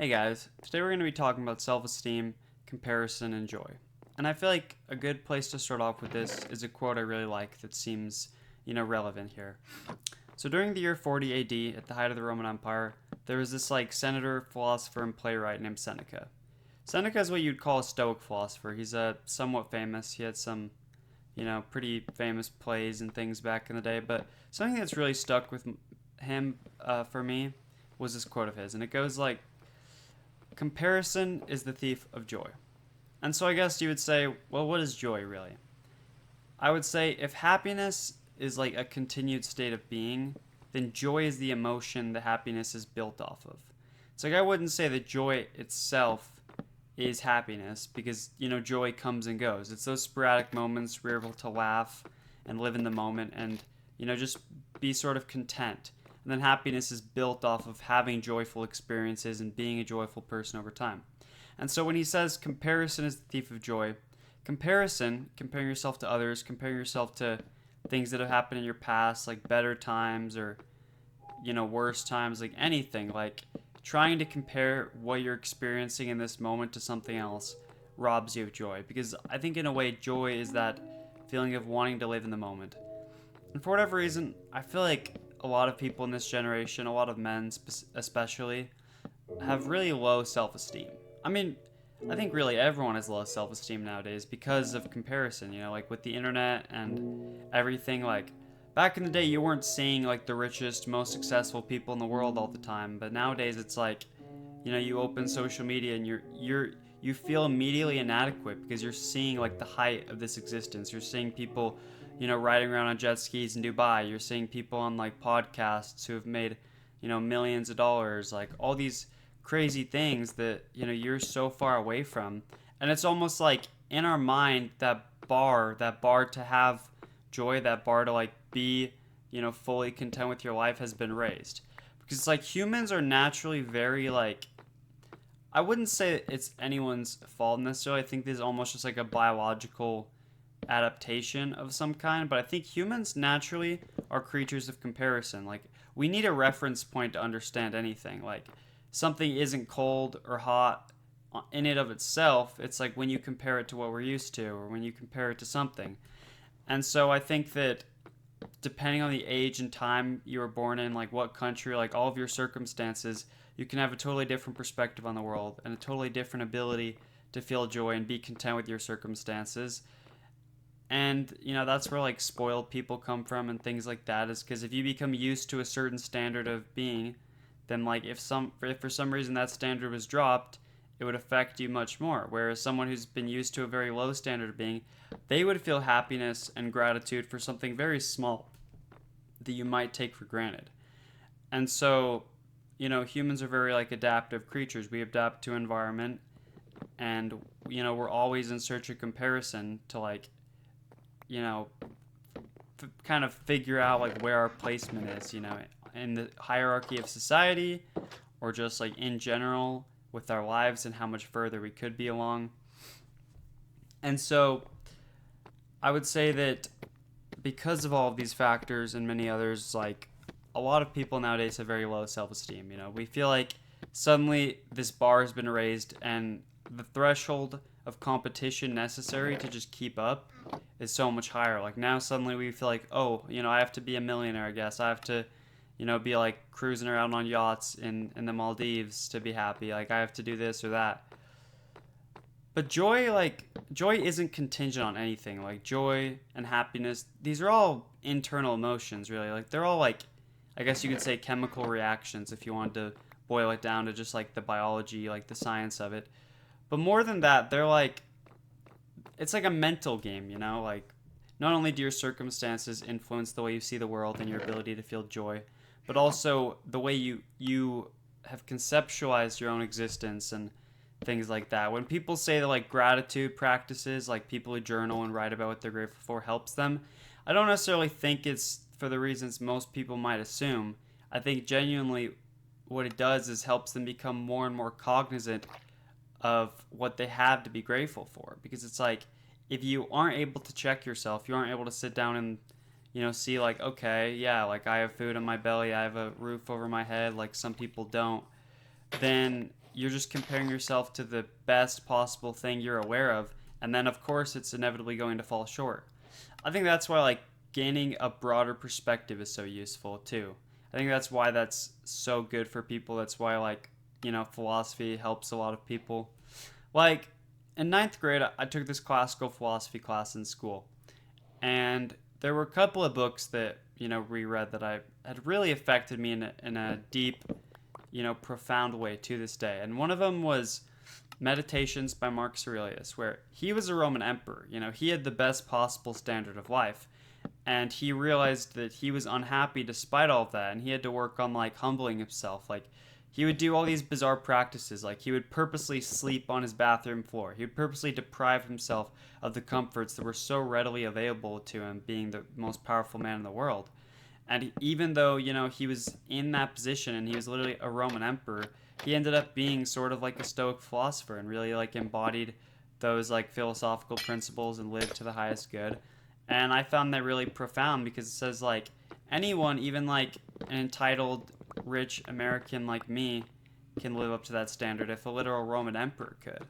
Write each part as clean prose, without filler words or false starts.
Hey guys, today we're going to be talking about self esteem, comparison, and joy. And I feel like a good place to start off with this is a quote I really like that seems, relevant here. So during the year 40 AD, at the height of the Roman Empire, there was this senator, philosopher, and playwright named Seneca. Seneca is what you'd call a Stoic philosopher. He's somewhat famous. He had some, pretty famous plays and things back in the day. But something that's really stuck with him for me was this quote of his. And it goes like, comparison is the thief of joy. And so I guess you would say, well, what is joy really? I would say if happiness is like a continued state of being, then joy is the emotion that happiness is built off of. It's like I wouldn't say that joy itself is happiness because, joy comes and goes. It's those sporadic moments where you're able to laugh and live in the moment and, just be sort of content. And then happiness is built off of having joyful experiences and being a joyful person over time. And so when he says comparison is the thief of joy, comparison, comparing yourself to others, comparing yourself to things that have happened in your past, like better times or, worse times, like anything, like trying to compare what you're experiencing in this moment to something else robs you of joy. Because I think in a way, joy is that feeling of wanting to live in the moment. And for whatever reason, I feel like a lot of people in this generation, a lot of men especially, have really low self esteem. I mean, I think really everyone has low self esteem nowadays because of comparison, like with the internet and everything. Like, back in the day, you weren't seeing like the richest, most successful people in the world all the time, but nowadays it's like, you open social media and you feel immediately inadequate because you're seeing like the height of this existence. You're seeing people, riding around on jet skis in Dubai. You're seeing people on like podcasts who have made, millions of dollars, like all these crazy things that, you're so far away from. And it's almost like in our mind, that bar to have joy, that bar to like be, fully content with your life has been raised. Because it's like humans are naturally very like, I wouldn't say it's anyone's fault necessarily. I think this is almost just like a biological adaptation of some kind, but I think humans naturally are creatures of comparison. Like, we need a reference point to understand anything. Like, something isn't cold or hot in it of itself. It's like when you compare it to what we're used to or when you compare it to something. And so I think that depending on the age and time you were born in, like what country, like all of your circumstances, you can have a totally different perspective on the world and a totally different ability to feel joy and be content with your circumstances. And that's where like spoiled people come from and things like that, is because if you become used to a certain standard of being, then like if for some reason that standard was dropped, it would affect you much more. Whereas someone who's been used to a very low standard of being, they would feel happiness and gratitude for something very small that you might take for granted. And so, humans are very like adaptive creatures. We adapt to environment, and we're always in search of comparison to like, you know, kind of figure out like where our placement is, in the hierarchy of society or just like in general with our lives and how much further we could be along. And so I would say that because of all of these factors and many others, like a lot of people nowadays have very low self esteem. We feel like suddenly this bar has been raised and the threshold of competition necessary to just keep up is so much higher. Like now suddenly we feel like, oh, I have to be a millionaire, I guess. I have to, be like cruising around on yachts in the Maldives to be happy. Like I have to do this or that. But joy isn't contingent on anything. Like joy and happiness, these are all internal emotions, really. Like they're all like, I guess you could say chemical reactions if you wanted to boil it down to just like the biology, like the science of it. But more than that, they're like, it's like a mental game, Like not only do your circumstances influence the way you see the world and your ability to feel joy, but also the way you have conceptualized your own existence and things like that. When people say that like gratitude practices, like people who journal and write about what they're grateful for helps them, I don't necessarily think it's for the reasons most people might assume. I think genuinely what it does is helps them become more and more cognizant of what they have to be grateful for, because it's like if you aren't able to check yourself, you aren't able to sit down and see like, okay, yeah, like I have food in my belly, I have a roof over my head, like some people don't, then you're just comparing yourself to the best possible thing you're aware of, and then of course it's inevitably going to fall short. I think that's why like gaining a broader perspective is so useful too. I think that's why that's so good for people. That's why like, philosophy helps a lot of people. Like in ninth grade, I took this classical philosophy class in school, and there were a couple of books that reread that I had really affected me in a deep, profound way to this day. And one of them was Meditations by Marcus Aurelius, where he was a Roman emperor. He had the best possible standard of life, and he realized that he was unhappy despite all of that, and he had to work on like humbling himself. Like he would do all these bizarre practices, like he would purposely sleep on his bathroom floor. He would purposely deprive himself of the comforts that were so readily available to him, being the most powerful man in the world. And even though he was in that position and he was literally a Roman emperor, he ended up being sort of like a Stoic philosopher and really like embodied those like philosophical principles and lived to the highest good. And I found that really profound because it says like anyone, even like an entitled rich American like me, can live up to that standard if a literal Roman emperor could.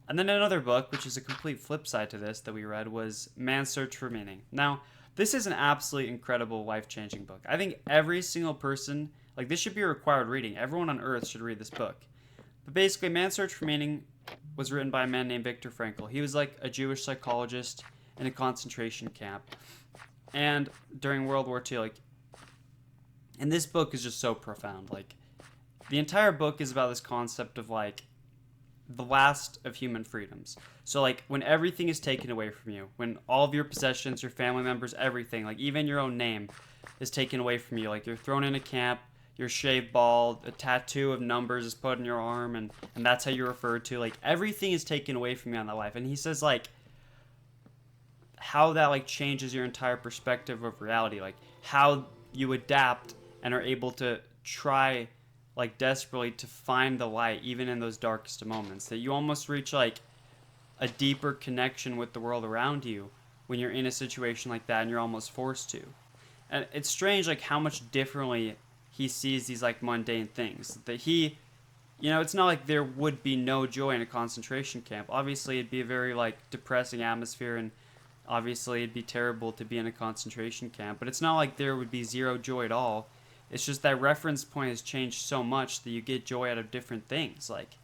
And then another book, which is a complete flip side to this that we read, was Man's Search for Meaning. Now, this is an absolutely incredible, life-changing book. I think every single person, like this should be a required reading. Everyone on earth should read this book. But basically, Man's Search for Meaning was written by a man named Victor Frankl. He was like a Jewish psychologist in a concentration camp. And during World War II, like, and this book is just so profound. Like, the entire book is about this concept of like the last of human freedoms. So like when everything is taken away from you, when all of your possessions, your family members, everything, like even your own name is taken away from you, like you're thrown in a camp, you're shaved bald, a tattoo of numbers is put on your arm, and that's how you're referred to. Like everything is taken away from you on that life. And he says like how that like changes your entire perspective of reality, like how you adapt and are able to try like desperately to find the light even in those darkest of moments, that you almost reach like a deeper connection with the world around you when you're in a situation like that and you're almost forced to. And it's strange like how much differently he sees these like mundane things, that he, it's not like there would be no joy in a concentration camp. Obviously it'd be a very like depressing atmosphere, and obviously it'd be terrible to be in a concentration camp, but it's not like there would be zero joy at all. It's just that reference point has changed so much that you get joy out of different things. Like,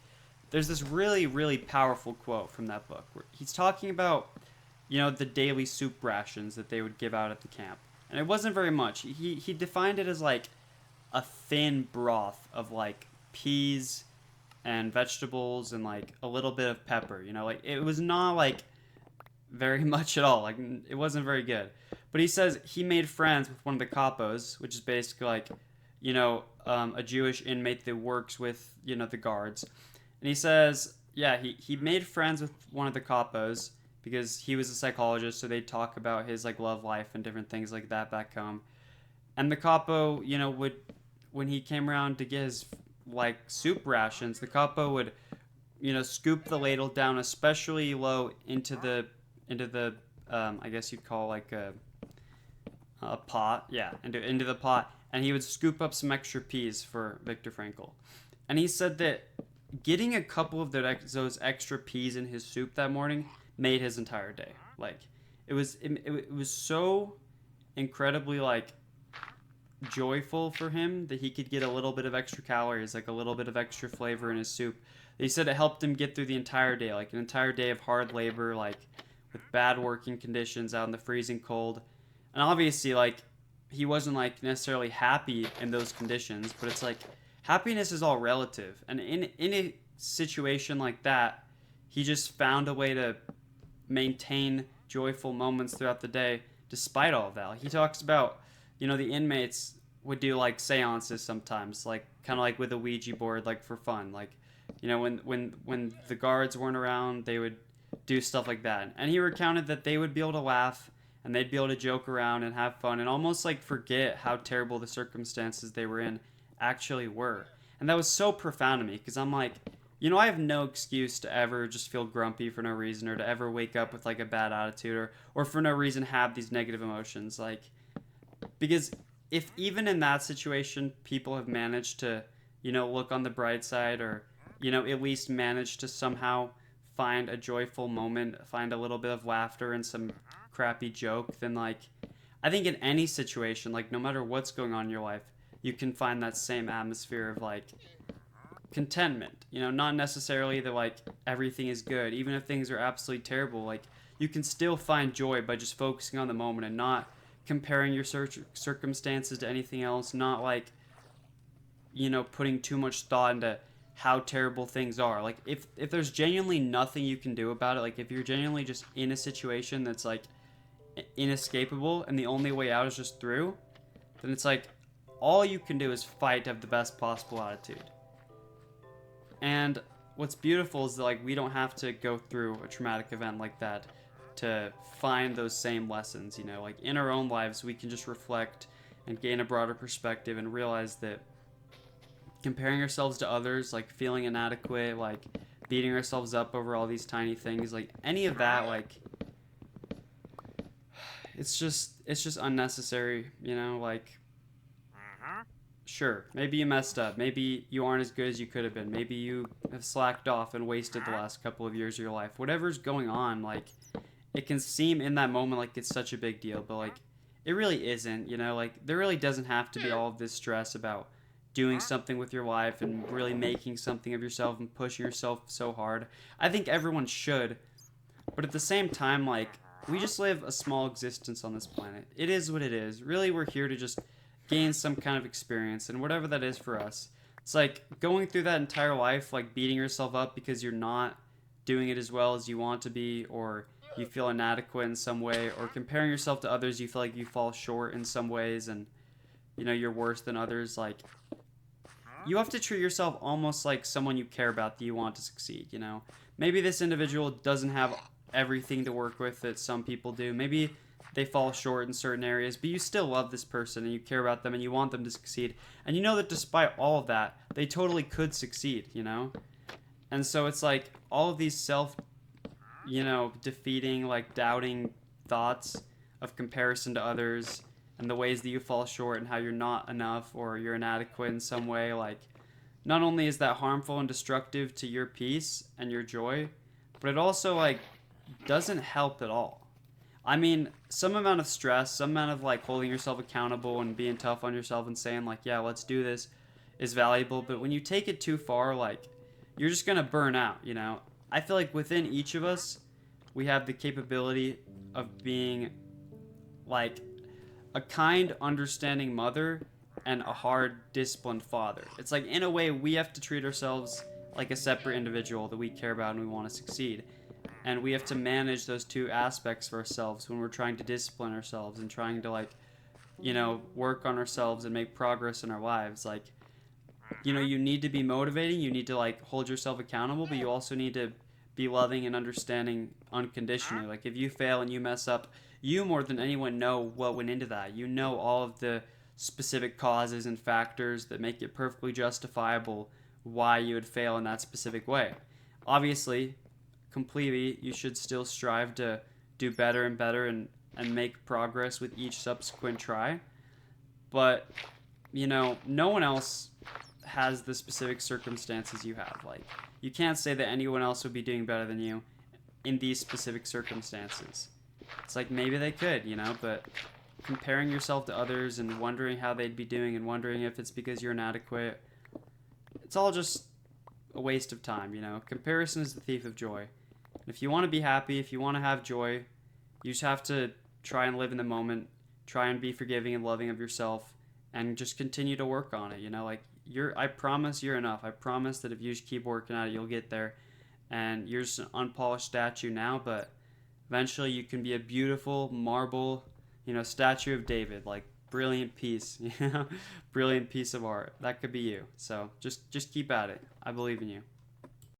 there's this really, really powerful quote from that book where he's talking about, the daily soup rations that they would give out at the camp. And it wasn't very much. He defined it as like a thin broth of like peas and vegetables and like a little bit of pepper. Like it was not like very much at all. Like it wasn't very good. But he says he made friends with one of the capos, which is basically like, a Jewish inmate that works with, the guards. And he says, yeah, he made friends with one of the capos because he was a psychologist, so they'd talk about his like love life and different things like that back home. And the capo, would, when he came around to get his like soup rations, the capo would, scoop the ladle down especially low into the I guess you'd call like a pot, yeah, into the pot, and he would scoop up some extra peas for Viktor Frankl. And he said that getting a couple of those extra peas in his soup that morning made his entire day. Like it was so incredibly like joyful for him that he could get a little bit of extra calories, like a little bit of extra flavor in his soup. He said it helped him get through the entire day, like an entire day of hard labor, like with bad working conditions out in the freezing cold. And obviously, like, he wasn't, like, necessarily happy in those conditions, but it's like, happiness is all relative. And in a situation like that, he just found a way to maintain joyful moments throughout the day despite all of that. Like, he talks about, the inmates would do, like, seances sometimes, like, kind of like with a Ouija board, like, for fun. Like, when the guards weren't around, they would do stuff like that. And he recounted that they would be able to laugh and they'd be able to joke around and have fun and almost like forget how terrible the circumstances they were in actually were. And that was so profound to me because I'm like, I have no excuse to ever just feel grumpy for no reason, or to ever wake up with like a bad attitude, or for no reason have these negative emotions. Like, because if even in that situation people have managed to, look on the bright side, or at least manage to somehow find a joyful moment, find a little bit of laughter in some crappy joke, then like I think in any situation, like no matter what's going on in your life, you can find that same atmosphere of like contentment. Not necessarily that like everything is good, even if things are absolutely terrible. Like you can still find joy by just focusing on the moment and not comparing your circumstances to anything else, not like putting too much thought into how terrible things are. Like if there's genuinely nothing you can do about it, like if you're genuinely just in a situation that's like inescapable and the only way out is just through, then it's like all you can do is fight to have the best possible attitude. And what's beautiful is that like we don't have to go through a traumatic event like that to find those same lessons. Like in our own lives we can just reflect and gain a broader perspective and realize that comparing ourselves to others, like feeling inadequate, like beating ourselves up over all these tiny things, like any of that, like it's just unnecessary. Like sure, maybe you messed up, maybe you aren't as good as you could have been, maybe you have slacked off and wasted the last couple of years of your life, whatever's going on. Like it can seem in that moment like it's such a big deal, but like it really isn't. Like there really doesn't have to be all of this stress about doing something with your life and really making something of yourself and pushing yourself so hard. I think everyone should, but at the same time, like we just live a small existence on this planet. It is what it is. Really, we're here to just gain some kind of experience, and whatever that is for us. It's like going through that entire life, like beating yourself up because you're not doing it as well as you want to be, or you feel inadequate in some way, or comparing yourself to others, you feel like you fall short in some ways, and you're worse than others. Like you have to treat yourself almost like someone you care about that you want to succeed. Maybe this individual doesn't have everything to work with that some people do. Maybe they fall short in certain areas, but you still love this person and you care about them and you want them to succeed. And you know that despite all of that, they totally could succeed. And so it's like all of these defeating, like doubting thoughts of comparison to others and the ways that you fall short and how you're not enough or you're inadequate in some way, like not only is that harmful and destructive to your peace and your joy, but it also like doesn't help at all. I mean, some amount of stress, some amount of like holding yourself accountable and being tough on yourself and saying like, yeah, let's do this is valuable, but when you take it too far, like you're just gonna burn out. I feel like within each of us we have the capability of being like a kind, understanding mother and a hard, disciplined father. It's like in a way we have to treat ourselves like a separate individual that we care about and we want to succeed, and we have to manage those two aspects for ourselves when we're trying to discipline ourselves and trying to like work on ourselves and make progress in our lives. Like you need to be motivating, you need to like hold yourself accountable, but you also need to be loving and understanding unconditionally. Like if you fail and you mess up, you more than anyone know what went into that. All of the specific causes and factors that make it perfectly justifiable why you would fail in that specific way. Obviously, completely, you should still strive to do better and better and make progress with each subsequent try. But, no one else has the specific circumstances you have. Like, you can't say that anyone else would be doing better than you in these specific circumstances. It's like maybe they could, but comparing yourself to others and wondering how they'd be doing and wondering if it's because you're inadequate, it's all just a waste of time. Comparison is the thief of joy. And if you want to be happy, if you want to have joy, you just have to try and live in the moment, try and be forgiving and loving of yourself, and just continue to work on it. Like I promise you're enough. I promise that if you just keep working at it, you'll get there. And you're just an unpolished statue now, but eventually you can be a beautiful marble, statue of David, like brilliant piece, brilliant piece of art. That could be you. So just keep at it. I believe in you.